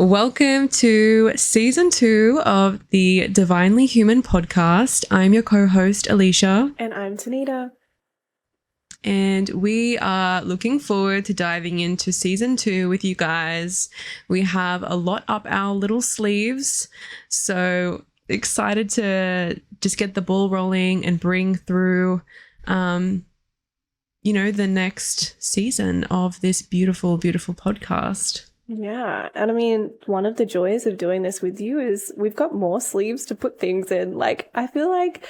Welcome to season 2 of the Divinely Human podcast. I'm your co-host, Aleisha. And I'm Tanita. And we are looking forward to diving into season 2 with you guys. We have a lot up our little sleeves. So excited to just get the ball rolling and bring through, the next season of this beautiful, beautiful podcast. Yeah. And I mean, one of the joys of doing this with you is we've got more sleeves to put things in. Like, I feel like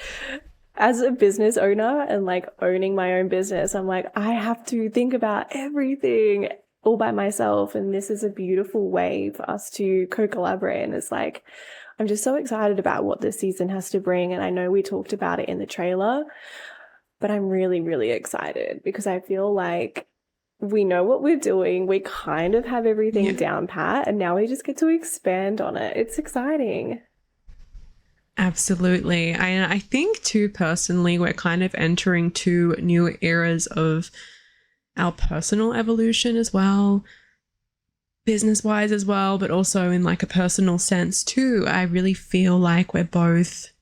as a business owner and like owning my own business, I'm like, I have to think about everything all by myself. And this is a beautiful way for us to co-collaborate. And it's like, I'm just so excited about what this season has to bring. And I know we talked about it in the trailer, but I'm really, really excited because I feel like we know what we're doing. We kind of have everything down pat, and now we just get to expand on it. It's exciting. Absolutely. I think too, personally, we're kind of entering two new eras of our personal evolution as well, business-wise as well, but also in like a personal sense too. I really feel like we're both,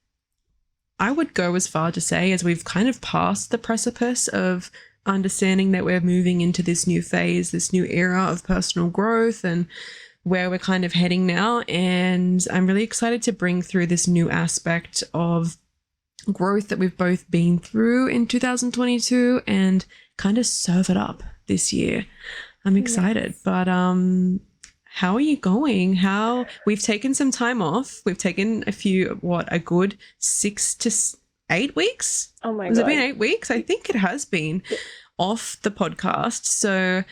I would go as far to say as we've kind of passed the precipice of understanding that we're moving into this new phase, this new era of personal growth and where we're kind of heading now. And I'm really excited to bring through this new aspect of growth that we've both been through in 2022 and kind of serve it up this year. I'm excited. Yes. But how are you going? We've taken some time off. We've taken a good 6 to 8 weeks? Oh my God. Has it been 8 weeks? I think it has been off the podcast. So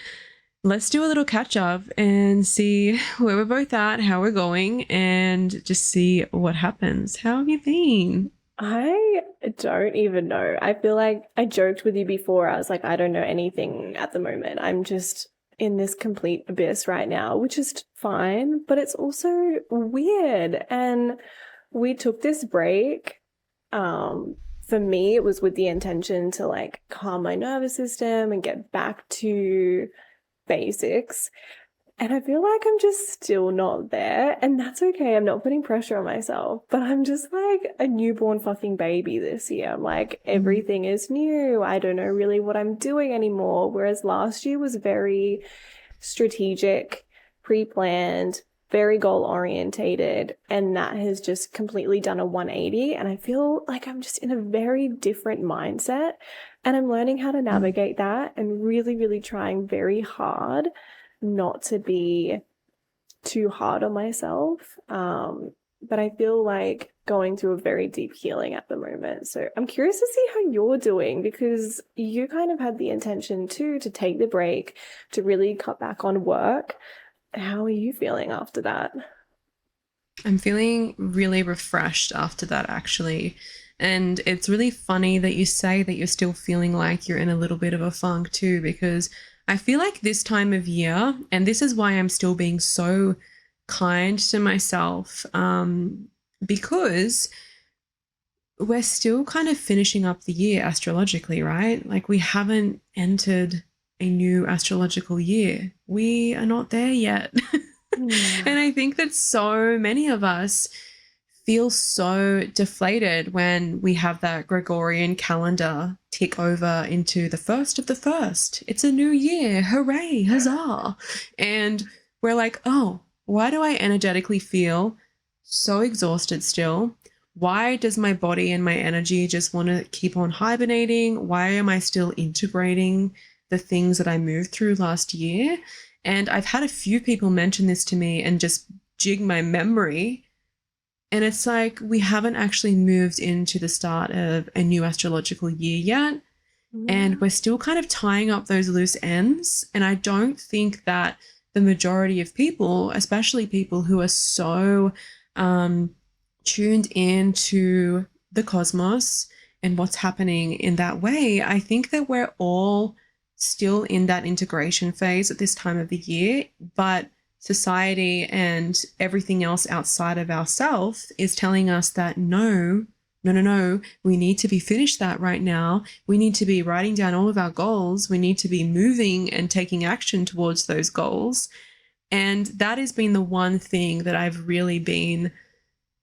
let's do a little catch up and see where we're both at, how we're going, and just see what happens. How have you been? I don't even know. I feel like I joked with you before. I was like, I don't know anything at the moment. I'm just in this complete abyss right now, which is fine, but it's also weird. And we took this break. For me, it was with the intention to like calm my nervous system and get back to basics. And I feel like I'm just still not there. And that's okay. I'm not putting pressure on myself, but I'm just like a newborn fucking baby this year. I'm like, everything is new. I don't know really what I'm doing anymore. Whereas last year was very strategic, pre-planned, very goal orientated, and that has just completely done a 180. And I feel like I'm just in a very different mindset, and I'm learning how to navigate that and really, really trying very hard not to be too hard on myself. But I feel like going through a very deep healing at the moment. So I'm curious to see how you're doing, because you kind of had the intention too to take the break, to really cut back on work. How are you feeling after that? I'm feeling really refreshed after that, actually. And it's really funny that you say that you're still feeling like you're in a little bit of a funk too, because I feel like this time of year, and this is why I'm still being so kind to myself, because we're still kind of finishing up the year astrologically, right? Like we haven't entered a new astrological year. We are not there yet. And I think that so many of us feel so deflated when we have that Gregorian calendar tick over into the 1st of the 1st. It's a new year. Hooray, huzzah. And we're like, oh, why do I energetically feel so exhausted still? Why does my body and my energy just want to keep on hibernating? Why am I still integrating the things that I moved through last year? And I've had a few people mention this to me and just jig my memory. And it's like we haven't actually moved into the start of a new astrological year yet. And we're still kind of tying up those loose ends. And I don't think that the majority of people, especially people who are so tuned into the cosmos and what's happening in that way, I think that we're all still in that integration phase at this time of the year, but society and everything else outside of ourselves is telling us that no, we need to be finished that right now. We need to be writing down all of our goals. We need to be moving and taking action towards those goals. And that has been the one thing that I've really been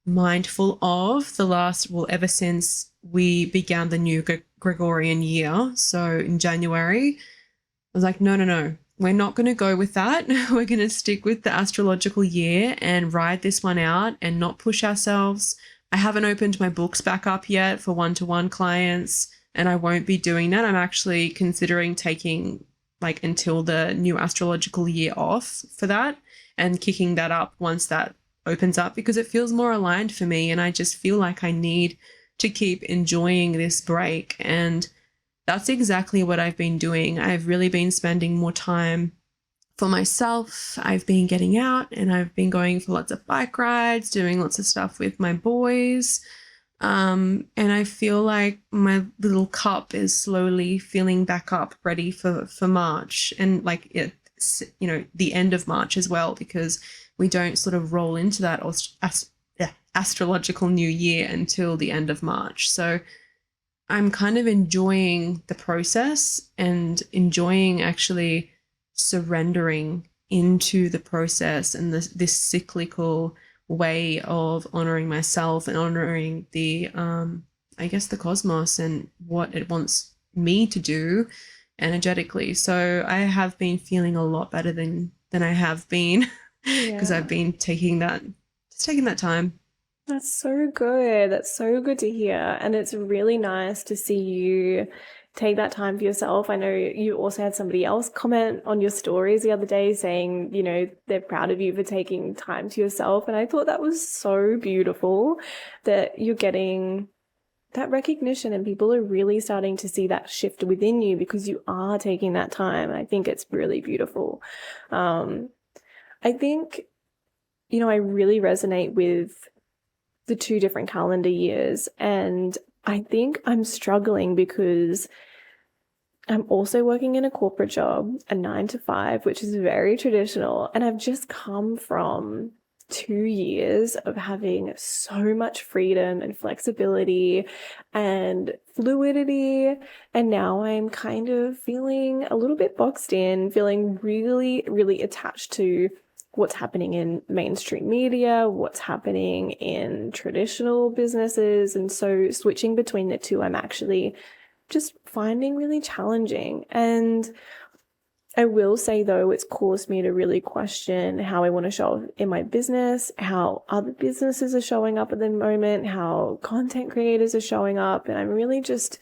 mindful of the last, well, ever since we began the new Gregorian year. So in January, I was like, no, no, no, we're not going to go with that. We're going to stick with the astrological year and ride this one out and not push ourselves. I haven't opened my books back up yet for one-to-one clients, and I won't be doing that. I'm actually considering taking like until the new astrological year off for that and kicking that up once that opens up, because it feels more aligned for me, and I just feel like I need to keep enjoying this break. And that's exactly what I've been doing. I've really been spending more time for myself. I've been getting out and I've been going for lots of bike rides, doing lots of stuff with my boys. And I feel like my little cup is slowly filling back up, ready for March, and like it's, you know, the end of March as well, because we don't sort of roll into that astrological new year until the end of March. So I'm kind of enjoying the process and enjoying actually surrendering into the process and this cyclical way of honoring myself and honoring the, I guess, the cosmos and what it wants me to do energetically. So I have been feeling a lot better than I have been because I've been taking that time. That's so good. That's so good to hear. And it's really nice to see you take that time for yourself. I know you also had somebody else comment on your stories the other day saying, you know, they're proud of you for taking time to yourself. And I thought that was so beautiful that you're getting that recognition and people are really starting to see that shift within you because you are taking that time. I think it's really beautiful. I think, you know, I really resonate with the 2 different calendar years. And I think I'm struggling because I'm also working in a corporate job, a 9 to 5, which is very traditional. And I've just come from 2 years of having so much freedom and flexibility and fluidity. And now I'm kind of feeling a little bit boxed in, feeling really, really attached to what's happening in mainstream media, what's happening in traditional businesses. And so switching between the two, I'm actually just finding really challenging. And I will say, though, it's caused me to really question how I want to show up in my business, how other businesses are showing up at the moment, how content creators are showing up. And I'm really just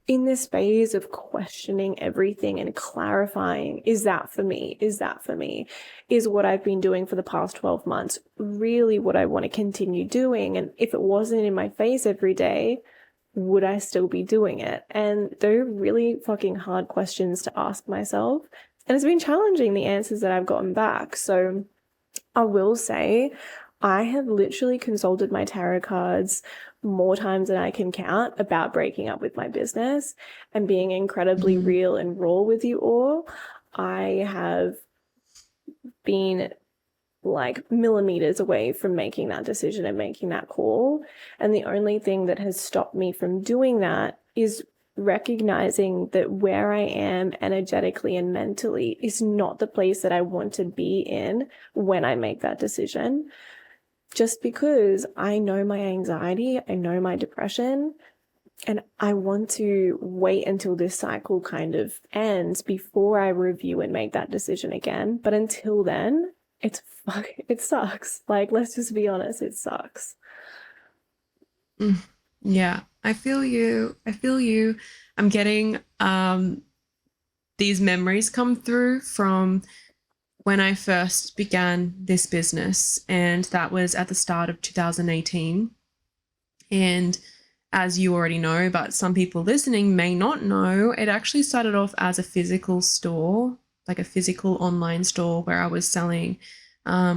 in this phase of questioning everything and clarifying, is that for me? Is that for me? Is what I've been doing for the past 12 months really what I want to continue doing? And if it wasn't in my face every day, would I still be doing it? And they're really fucking hard questions to ask myself. And it's been challenging, the answers that I've gotten back. So I will say I have literally consulted my tarot cards more times than I can count about breaking up with my business and being incredibly real and raw with you all. I have been like millimeters away from making that decision and making that call. And the only thing that has stopped me from doing that is recognizing that where I am energetically and mentally is not the place that I want to be in when I make that decision. Just because I know my anxiety, I know my depression, and I want to wait until this cycle kind of ends before I review and make that decision again. But until then, it sucks. Like, let's just be honest, it sucks. Yeah, I feel you. I'm getting these memories come through from when I first began this business, and that was at the start of 2018. And as you already know, but some people listening may not know, it actually started off as a physical store, like a physical online store where I was selling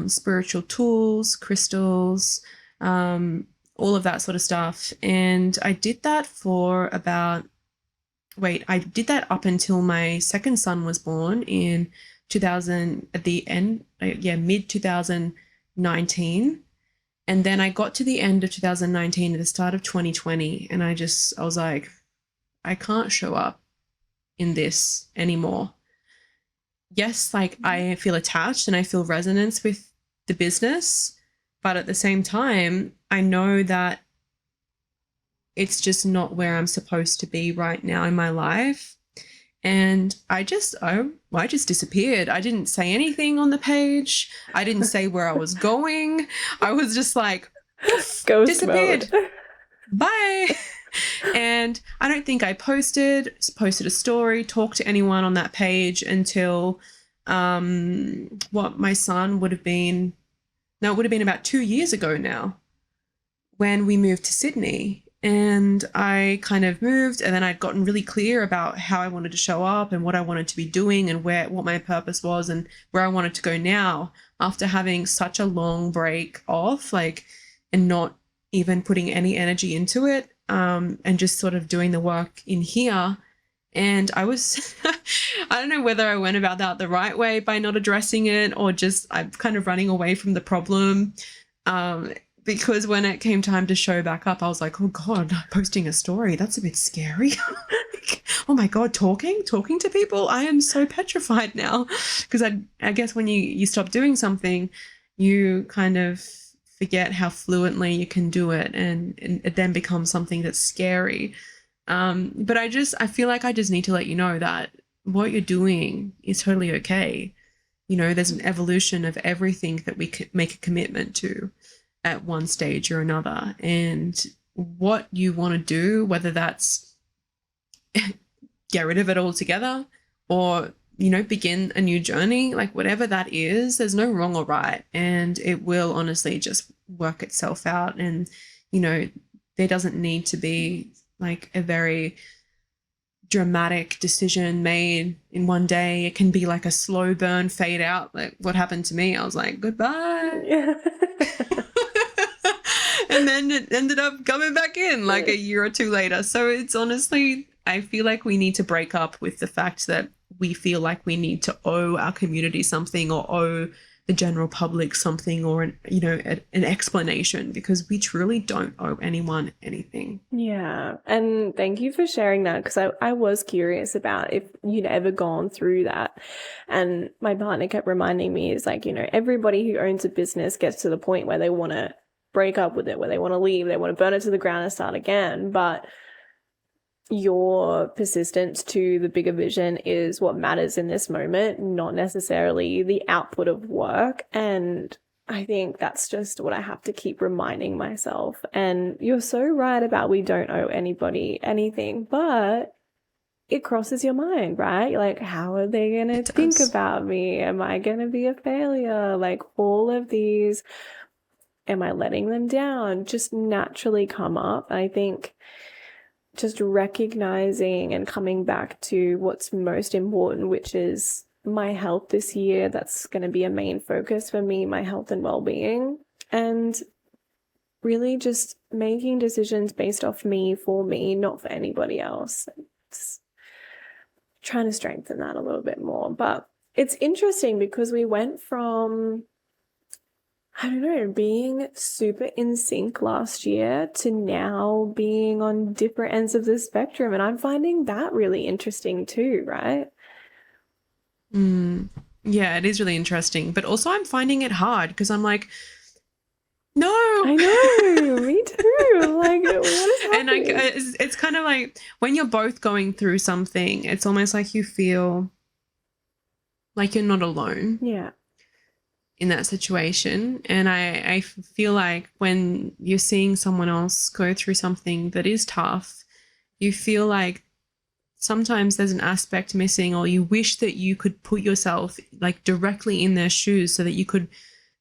spiritual tools, crystals, all of that sort of stuff. And I did that for I did that up until my second son was born in 2000, at the end, mid 2019. And then I got to the end of 2019 at the start of 2020, and I was like, I can't show up in this anymore. yes, like I feel attached and I feel resonance with the business, but at the same time, I know that it's just not where I'm supposed to be right now in my life. And I just disappeared. I didn't say anything on the page. I didn't say where I was going. I was just like, poof, Ghost disappeared. mode. Bye. And I don't think I posted a story, talked to anyone on that page until what my son would have been, no, it would have been about 2 years ago now, when we moved to Sydney. And I kind of moved, and then I'd gotten really clear about how I wanted to show up and what I wanted to be doing and what my purpose was and where I wanted to go now, after having such a long break off, like, and not even putting any energy into it, and just sort of doing the work in here. And I was, I don't know whether I went about that the right way by not addressing it, or just I'm kind of running away from the problem. Because when it came time to show back up, I was like, oh God, posting a story, that's a bit scary. Like, oh my God, talking to people. I am so petrified now. Because I guess when you stop doing something, you kind of forget how fluently you can do it, and it then becomes something that's scary. But I feel like I just need to let you know that what you're doing is totally okay. You know, there's an evolution of everything that we could make a commitment to at one stage or another. And what you want to do, whether that's get rid of it altogether or, you know, begin a new journey, like whatever that is, there's no wrong or right. And it will honestly just work itself out. And, you know, there doesn't need to be like a very dramatic decision made in one day. It can be like a slow burn fade out. Like what happened to me, I was like, goodbye. Yeah. And then it ended up coming back in like a year or two later. So it's honestly, I feel like we need to break up with the fact that we feel like we need to owe our community something, or owe the general public something, or an explanation, because we truly don't owe anyone anything. Yeah. And thank you for sharing that, because I was curious about if you'd ever gone through that. And my partner kept reminding me, is like, you know, everybody who owns a business gets to the point where they want to break up with it, where they want to leave, they want to burn it to the ground and start again. But your persistence to the bigger vision is what matters in this moment, not necessarily the output of work. And I think that's just what I have to keep reminding myself. And you're so right about we don't owe anybody anything, but it crosses your mind, right? Like, how are they going to think about me? Am I going to be a failure? Like, all of these, am I letting them down, just naturally come up. And I think just recognizing and coming back to what's most important, which is my health this year. That's going to be a main focus for me, my health and well-being, and really just making decisions based off me, for me, not for anybody else. It's trying to strengthen that a little bit more. But it's interesting because we went from, I don't know, being super in sync last year to now being on different ends of the spectrum. And I'm finding that really interesting too, right? Yeah, it is really interesting. But also I'm finding it hard because I'm like, no. I know, me too. I'm like, what is happening? And it's kind of like when you're both going through something, it's almost like you feel like you're not alone. Yeah. In that situation. And I feel like when you're seeing someone else go through something that is tough, you feel like sometimes there's an aspect missing, or you wish that you could put yourself like directly in their shoes so that you could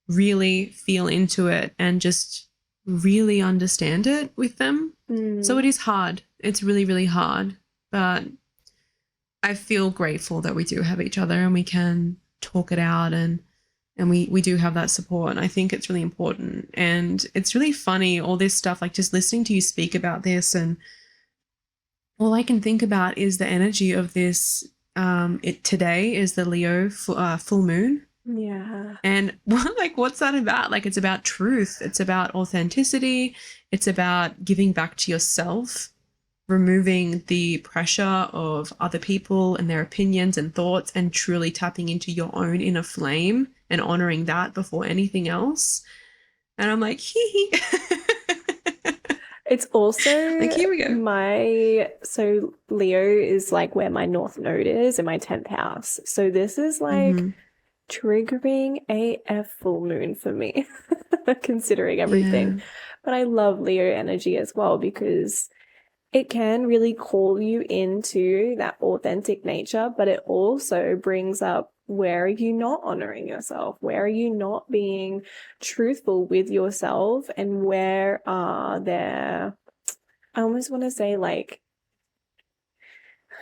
really feel into it and just really understand it with them. So it is hard. It's really, really hard. But I feel grateful that we do have each other and we can talk it out, and we do have that support. And I think it's really important. And it's really funny, all this stuff, like just listening to you speak about this, and all I can think about is the energy of this. Today is the Leo full moon. Yeah. And what's that about? Like, it's about truth. It's about authenticity. It's about giving back to yourself, removing the pressure of other people and their opinions and thoughts and truly tapping into your own inner flame and honoring that before anything else. And I'm like, hee hee. It's also like, here we go. So Leo is like where my North Node is in my 10th house. So this is like triggering AF full moon for me, considering everything. Yeah. But I love Leo energy as well because it can really call you into that authentic nature, but it also brings up, where are you not honoring yourself? Where are you not being truthful with yourself? And where are there, I almost want to say like,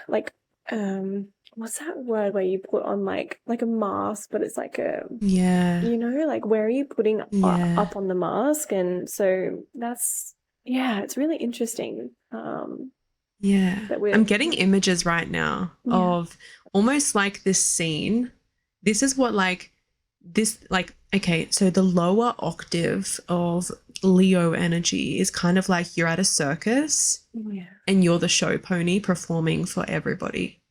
what's that word where you put on like a mask, but it's like a, you know, like where are you putting up on the mask? And so that's, yeah, it's really interesting. I'm getting images right now of almost like this scene. This is what okay, so the lower octave of Leo energy is kind of like you're at a circus and you're the show pony performing for everybody,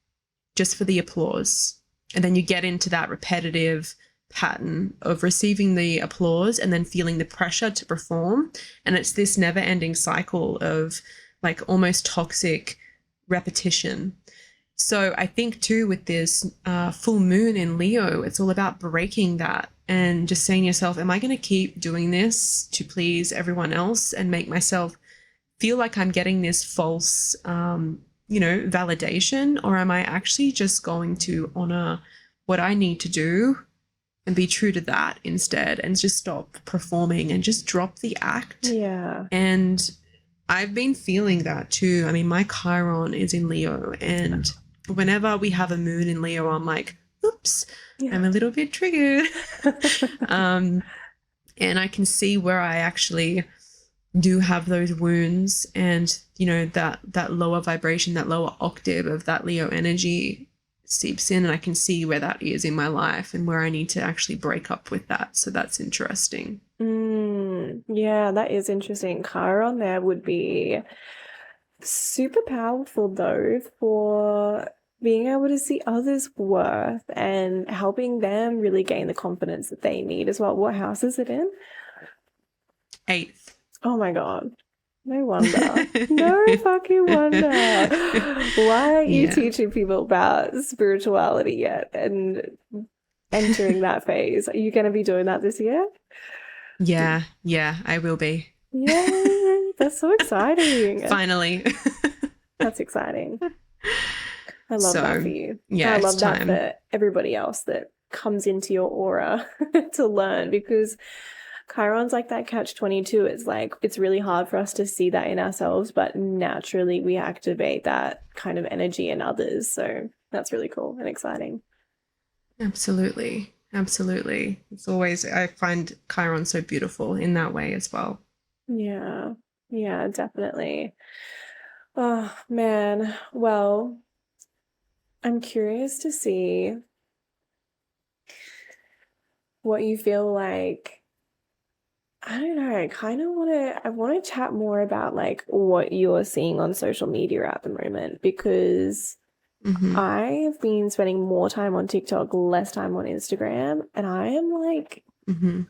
just for the applause. And then you get into that repetitive pattern of receiving the applause and then feeling the pressure to perform. And it's this never-ending cycle of like almost toxic repetition. So I think too with this full moon in Leo, it's all about breaking that and just saying to yourself, am I going to keep doing this to please everyone else and make myself feel like I'm getting this false, validation? Or am I actually just going to honor what I need to do and be true to that instead and just stop performing and just drop the act? Yeah. And I've been feeling that too. I mean, my Chiron is in Leo, and whenever we have a moon in Leo, I'm like, oops, I'm a little bit triggered. And I can see where I actually do have those wounds and, you know, that lower vibration, that lower octave of that Leo energy seeps in, and I can see where that is in my life and where I need to actually break up with that. So that's interesting. Yeah, that is interesting. Chiron there would be super powerful though for being able to see others' worth and helping them really gain the confidence that they need as well. What house is it in? 8th. Oh my God. No wonder. No fucking wonder. Why aren't you teaching people about spirituality yet and entering that phase? Are you going to be doing that this year? Yeah, I will be. Yay, that's so exciting. Finally. That's exciting. I love that for you. Yeah, I love that for everybody else that comes into your aura to learn, because Chiron's like that catch-22. It's like, it's really hard for us to see that in ourselves, but naturally we activate that kind of energy in others. So that's really cool and exciting. Absolutely. It's always, I find Chiron so beautiful in that way as well. Yeah, definitely. Oh, man. Well, I'm curious to see what you feel like. I don't know. I want to chat more about like what you're seeing on social media at the moment, because I have been spending more time on TikTok, less time on Instagram, and I am like,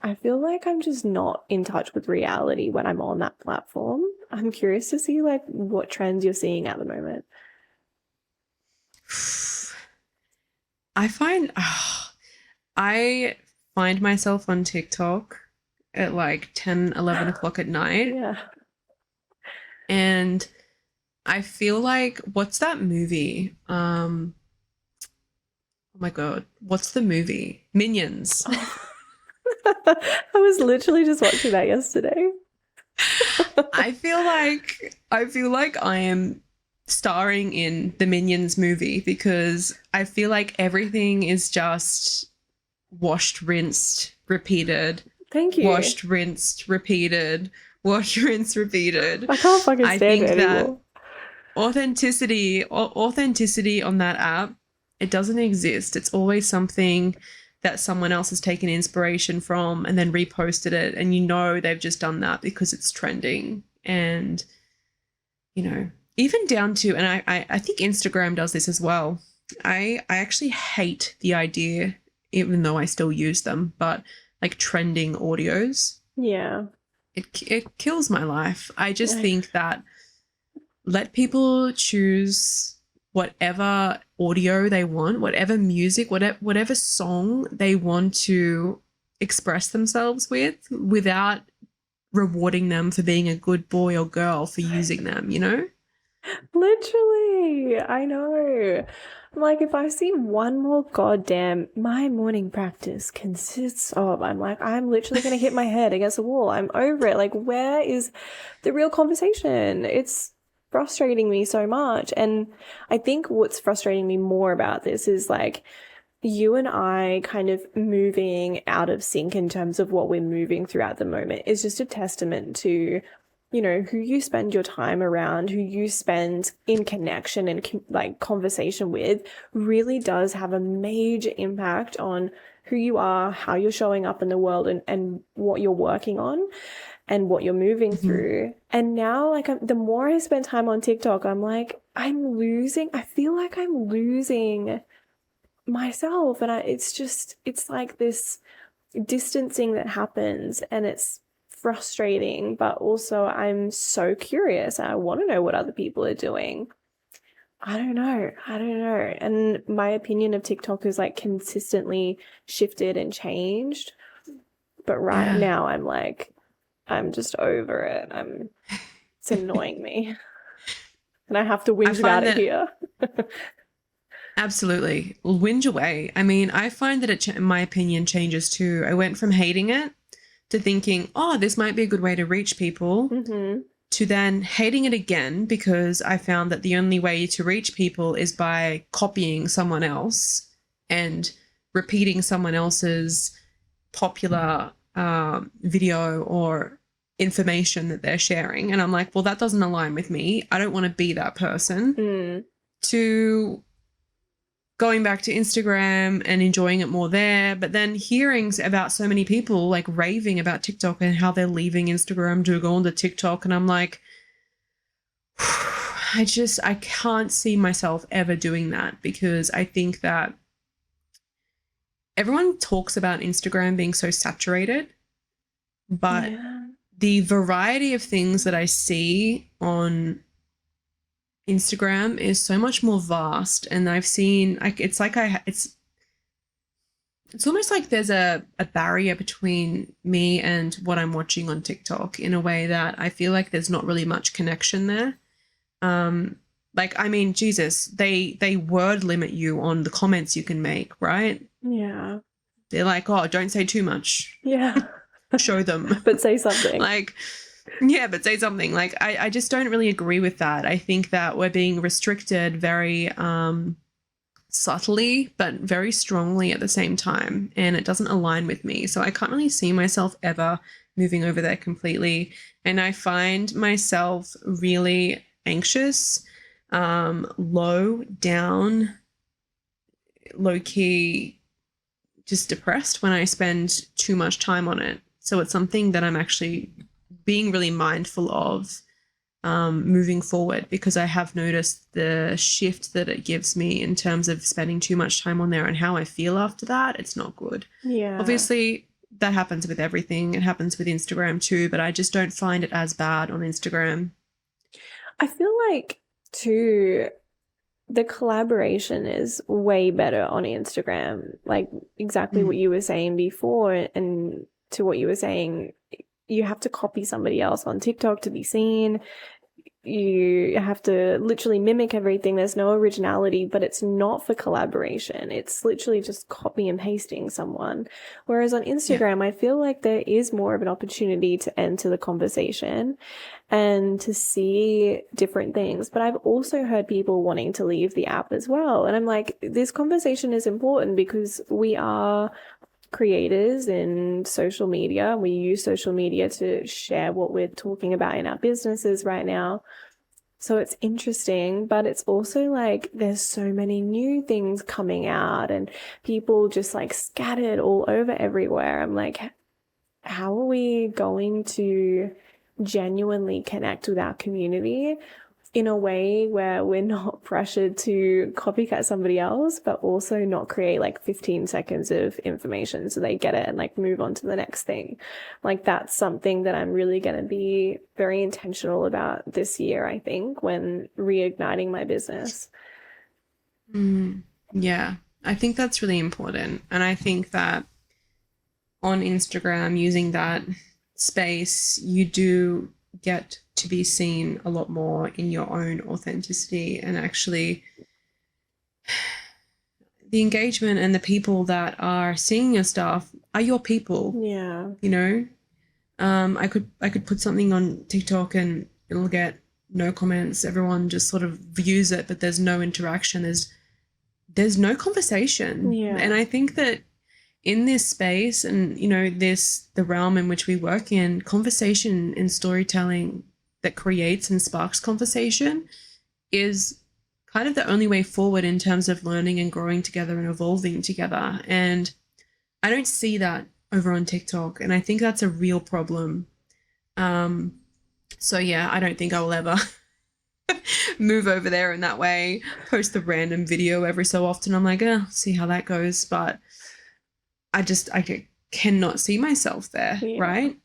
I feel like I'm just not in touch with reality when I'm on that platform. I'm curious to see like what trends you're seeing at the moment. I find myself on TikTok at like 10, 11 o'clock at night. Yeah. And I feel like, what's that movie? Oh my God, what's the movie? Minions. I was literally just watching that yesterday. I feel like I am starring in the Minions movie, because I feel like everything is just washed, rinsed, repeated. Thank you. Washed, rinsed, repeated. Washed, rinsed, repeated. I can't fucking stand it anymore. Authenticity on that app, it doesn't exist. It's always something that someone else has taken inspiration from and then reposted it, and you know they've just done that because it's trending. And, you know, even down to, and I think Instagram does this as well. I actually hate the idea, even though I still use them, but like trending audios. Yeah. It kills my life. I just think that let people choose whatever audio they want, whatever music, whatever song they want to express themselves with, without rewarding them for being a good boy or girl for using them, you know? Literally, I know. I'm like, if I see one more goddamn, my morning practice consists of, I'm like, I'm literally going to hit my head against the wall. I'm over it. Like, where is the real conversation? It's frustrating me so much. And I think what's frustrating me more about this is like, you and I kind of moving out of sync in terms of what we're moving through at the moment is just a testament to, you know, who you spend your time around, who you spend in connection and like conversation with really does have a major impact on who you are, how you're showing up in the world, and what you're working on and what you're moving through. And now, like, the more I spend time on TikTok, I'm like, I feel like I'm losing myself. And it's like this distancing that happens, and it's frustrating, but also I'm so curious. I want to know what other people are doing. I don't know. And my opinion of TikTok is like consistently shifted and changed. But right now I'm like, I'm just over it. It's annoying me. And I have to whinge about it here. Absolutely. Whinge away. I mean, I find that in my opinion, changes too. I went from hating it to thinking, oh, this might be a good way to reach people, to then hating it again because I found that the only way to reach people is by copying someone else and repeating someone else's popular video or information that they're sharing. And I'm like, well, that doesn't align with me. I don't want to be that person. To going back to Instagram and enjoying it more there, but then hearing about so many people like raving about TikTok and how they're leaving Instagram to go on to TikTok. And I'm like, I can't see myself ever doing that, because I think that everyone talks about Instagram being so saturated, but the variety of things that I see on Instagram is so much more vast. And I've seen, it's almost like there's a barrier between me and what I'm watching on TikTok, in a way that I feel like there's not really much connection there. Like, I mean, Jesus, they word limit you on the comments you can make, right? Yeah. They're like, oh, don't say too much. Yeah. Show them. But say something. Like, yeah, but say something. Like, I just don't really agree with that. I think that we're being restricted very subtly, but very strongly at the same time. And it doesn't align with me. So I can't really see myself ever moving over there completely. And I find myself really anxious, low down, low key, just depressed when I spend too much time on it. So it's something that I'm actually being really mindful of moving forward, because I have noticed the shift that it gives me in terms of spending too much time on there and how I feel after that. It's not good. Yeah. Obviously, that happens with everything. It happens with Instagram too, but I just don't find it as bad on Instagram. I feel like, too, the collaboration is way better on Instagram. Like, exactly what you were saying before, and to what you were saying, you have to copy somebody else on TikTok to be seen. You have to literally mimic everything. There's no originality, but it's not for collaboration. It's literally just copy and pasting someone. Whereas on Instagram, I feel like there is more of an opportunity to enter the conversation and to see different things. But I've also heard people wanting to leave the app as well. And I'm like, this conversation is important because we are creators in social media. We use social media to share what we're talking about in our businesses right now. So it's interesting, but it's also like there's so many new things coming out and people just like scattered all over everywhere. I'm like, how are we going to genuinely connect with our community in a way where we're not pressured to copycat somebody else, but also not create like 15 seconds of information so they get it and like move on to the next thing. Like that's something that I'm really going to be very intentional about this year, I think, when reigniting my business. Yeah, I think that's really important. And I think that on Instagram, using that space, you do get to be seen a lot more in your own authenticity, and actually the engagement and the people that are seeing your stuff are your people. Yeah. You know, I could put something on TikTok and it'll get no comments. Everyone just sort of views it, but there's no interaction. There's no conversation. Yeah. And I think that in this space and, you know, the realm in which we work in, conversation and storytelling that creates and sparks conversation is kind of the only way forward in terms of learning and growing together and evolving together. And I don't see that over on TikTok, and I think that's a real problem. So yeah, I don't think I will ever move over there in that way, post a random video every so often. I'm like, see how that goes. But I cannot see myself there, Yeah. right?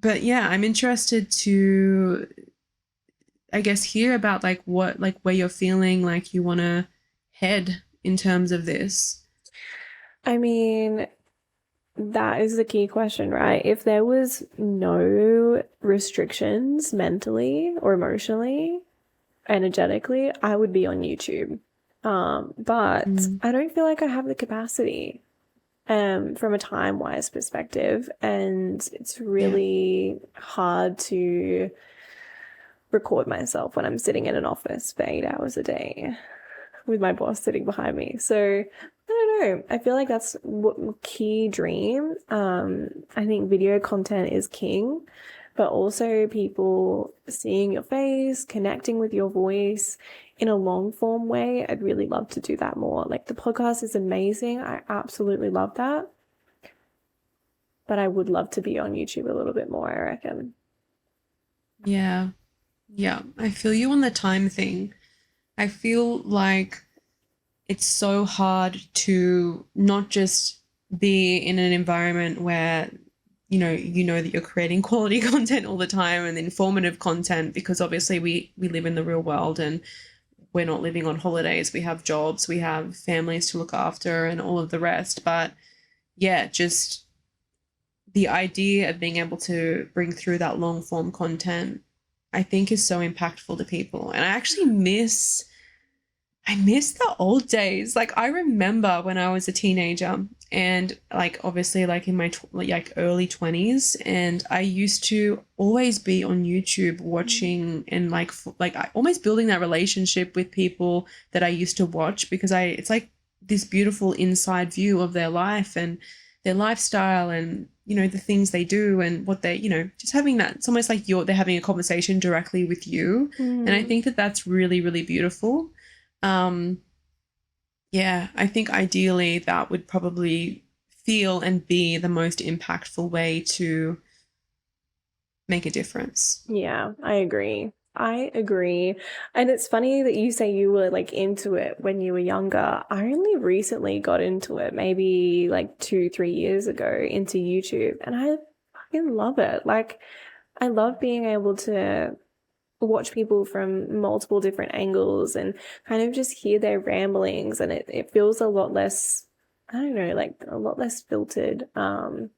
But yeah, I'm interested to, I guess, hear about like what, like where you're feeling like you want to head in terms of this. I mean, that is the key question, right? If there was no restrictions mentally or emotionally, energetically, I would be on YouTube. But I don't feel like I have the capacity from a time-wise perspective, and it's really hard to record myself when I'm sitting in an office for 8 hours a day with my boss sitting behind me. So I don't know. I feel like that's what key dream. I think video content is king, but also people seeing your face, connecting with your voice in a long form way. I'd really love to do that more. Like the podcast is amazing. I absolutely love that. But I would love to be on YouTube a little bit more, I reckon. Yeah. Yeah. I feel you on the time thing. I feel like it's so hard to not just be in an environment where you know that you're creating quality content all the time and informative content, because obviously we live in the real world and we're not living on holidays. We have jobs, we have families to look after and all of the rest. But yeah, just the idea of being able to bring through that long form content, I think, is so impactful to people. And I actually miss the old days. Like I remember when I was a teenager and like obviously like in my like early 20s, and I used to always be on YouTube watching and like I almost building that relationship with people that I used to watch, because it's like this beautiful inside view of their life and their lifestyle and, you know, the things they do and what they, you know, just having that, it's almost like they're having a conversation directly with you. And I think that that's really, really beautiful. Yeah, I think ideally that would probably feel and be the most impactful way to make a difference. Yeah, I agree. I agree. And it's funny that you say you were like into it when you were younger. I only recently got into it, maybe like 2-3 years ago, into YouTube, and I fucking love it. Like, I love being able to watch people from multiple different angles and kind of just hear their ramblings, and it feels a lot less, I don't know, like a lot less filtered. But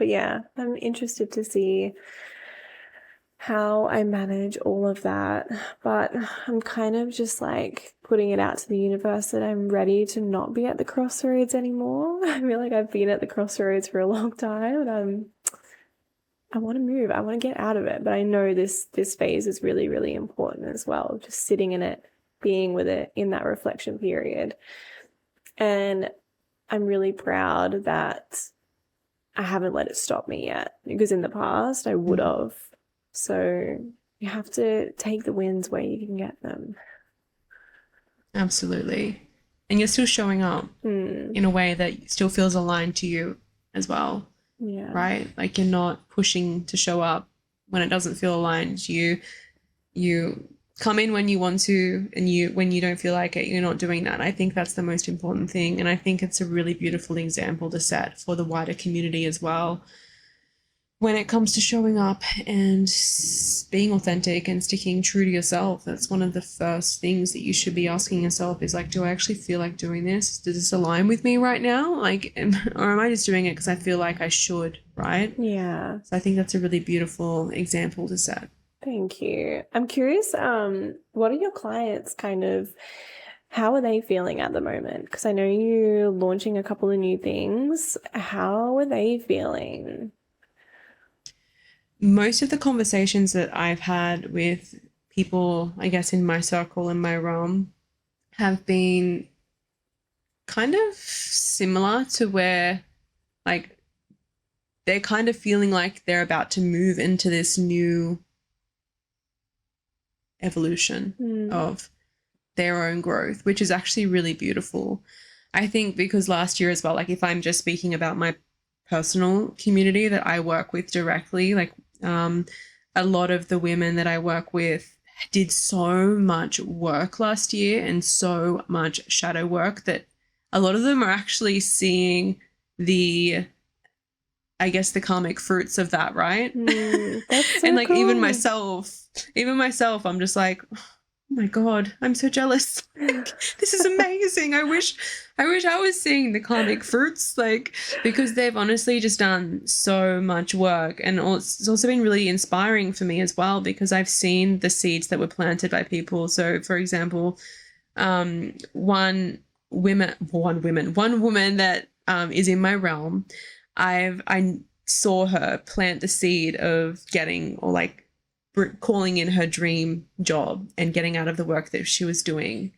yeah, I'm interested to see how I manage all of that, but I'm kind of just like putting it out to the universe that I'm ready to not be at the crossroads anymore. I feel like I've been at the crossroads for a long time, and I want to move. I want to get out of it. But I know this phase is really, really important as well. Just sitting in it, being with it in that reflection period. And I'm really proud that I haven't let it stop me yet, because in the past I would have. So you have to take the wins where you can get them. Absolutely. And you're still showing up in a way that still feels aligned to you as well. Yeah. Right? Like you're not pushing to show up when it doesn't feel aligned. You come in when you want to, and when you don't feel like it, you're not doing that. I think that's the most important thing, and I think it's a really beautiful example to set for the wider community as well when it comes to showing up and being authentic and sticking true to yourself. That's one of the first things that you should be asking yourself is like, do I actually feel like doing this? Does this align with me right now? Like, or am I just doing it because I feel like I should, right? Yeah. So I think that's a really beautiful example to set. Thank you. I'm curious, what are your clients kind of, how are they feeling at the moment? Because I know you're launching a couple of new things. How are they feeling? Most of the conversations that I've had with people, I guess, in my circle, in my realm, have been kind of similar to where, like, they're kind of feeling like they're about to move into this new evolution of their own growth, which is actually really beautiful. I think because last year as well, like if I'm just speaking about my personal community that I work with directly, like a lot of the women that I work with did so much work last year and so much shadow work that a lot of them are actually seeing the, I guess, the karmic fruits of that, right? That's so and like cool. even myself, I'm just like, oh my God, I'm so jealous. Like, this is amazing. I wish I was seeing the karmic fruits, like, because they've honestly just done so much work. And it's also been really inspiring for me as well, because I've seen the seeds that were planted by people. So for example, one woman that is in my realm, I saw her plant the seed of getting, or like calling in her dream job and getting out of the work that she was doing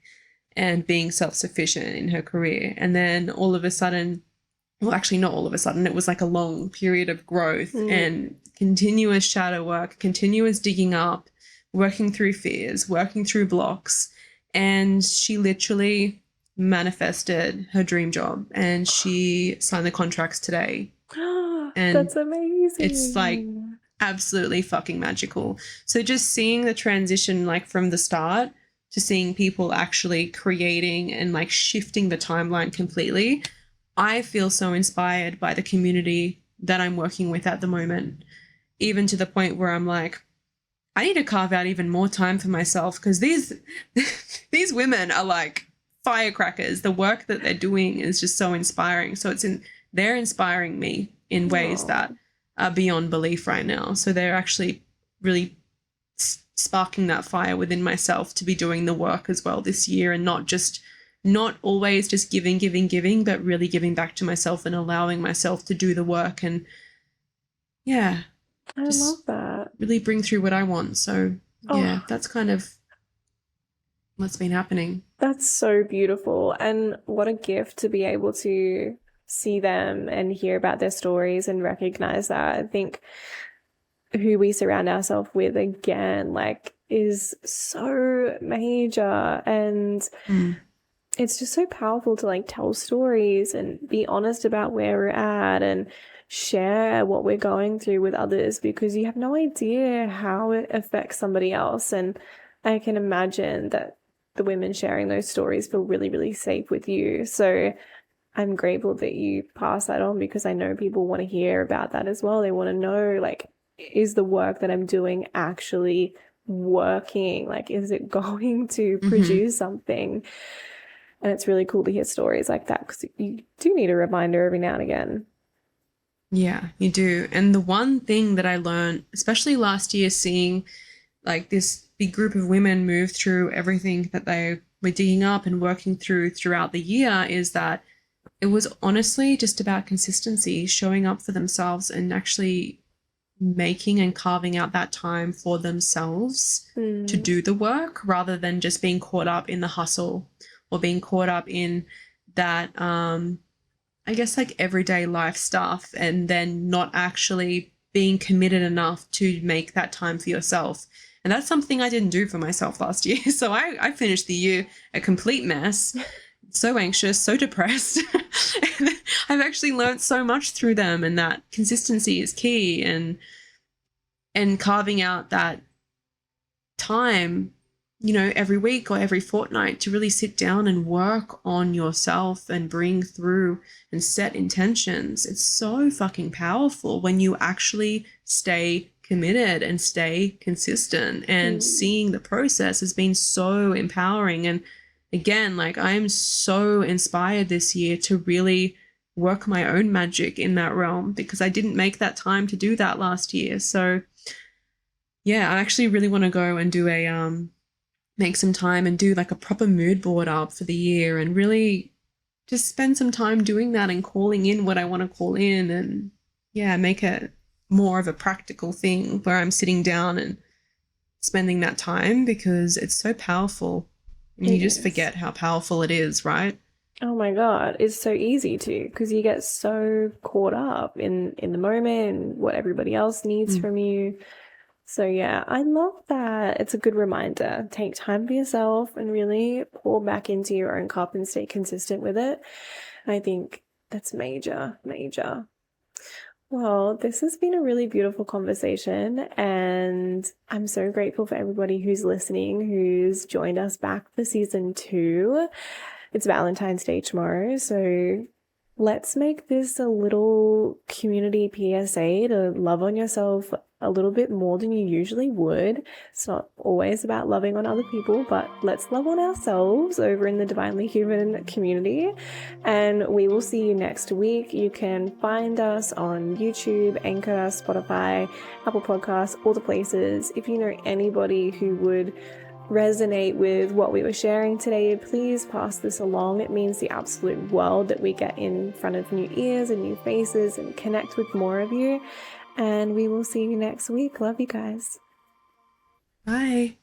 and being self-sufficient in her career. And then all of a sudden, well, actually not all of a sudden, it was like a long period of growth and continuous shadow work, continuous digging up, working through fears, working through blocks. And she literally manifested her dream job and she signed the contracts today. And that's amazing. It's like absolutely fucking magical. So just seeing the transition, like from the start to seeing people actually creating and like shifting the timeline completely, I feel so inspired by the community that I'm working with at the moment, even to the point where I'm like, I need to carve out even more time for myself, because these women are like firecrackers. The work that they're doing is just so inspiring. So they're inspiring me in ways that are beyond belief right now. So they're actually really sparking that fire within myself to be doing the work as well this year, and not always just giving, but really giving back to myself and allowing myself to do the work. And yeah, I love that. Really bring through what I want. So yeah, that's kind of what's been happening. That's so beautiful. And what a gift to be able to see them and hear about their stories and recognize that. I think who we surround ourselves with, again, like, is so major. And it's just so powerful to like tell stories and be honest about where we're at and share what we're going through with others, because you have no idea how it affects somebody else. And I can imagine that the women sharing those stories feel really, really safe with you. So I'm grateful that you pass that on, because I know people want to hear about that as well. They want to know, like, is the work that I'm doing actually working? Like, is it going to produce something? And it's really cool to hear stories like that, because you do need a reminder every now and again. Yeah, you do. And the one thing that I learned, especially last year, seeing like this big group of women move through everything that they were digging up and working through throughout the year, is that it was honestly just about consistency, showing up for themselves and actually making and carving out that time for themselves to do the work, rather than just being caught up in the hustle or being caught up in that, I guess, like everyday life stuff, and then not actually being committed enough to make that time for yourself. And that's something I didn't do for myself last year. So I finished the year a complete mess, so anxious, so depressed. I've actually learned so much through them, and that consistency is key, and carving out that time every week or every fortnight to really sit down and work on yourself and bring through and set intentions. It's so fucking powerful when you actually stay committed and stay consistent, and seeing the process has been so empowering. And again, like, I am so inspired this year to really work my own magic in that realm, because I didn't make that time to do that last year. So yeah, I actually really want to go and do make some time and do like a proper mood board up for the year, and really just spend some time doing that and calling in what I want to call in, and yeah, make it more of a practical thing where I'm sitting down and spending that time, because it's so powerful and you just forget how powerful it is, right? Oh my God, it's so easy to, because you get so caught up in the moment and what everybody else needs from you. So yeah, I love that. It's a good reminder. Take time for yourself and really pour back into your own cup and stay consistent with it. I think that's major, major. Well, this has been a really beautiful conversation, and I'm so grateful for everybody who's listening, who's joined us back for season 2. It's Valentine's Day tomorrow, so let's make this a little community PSA to love on yourself a little bit more than you usually would. It's not always about loving on other people, but let's love on ourselves over in the Divinely Human community. And we will see you next week. You can find us on YouTube, Anchor, Spotify, Apple Podcasts, all the places. If you know anybody who would resonate with what we were sharing today, please pass this along. It means the absolute world that we get in front of new ears and new faces and connect with more of you. And we will see you next week. Love you guys. Bye.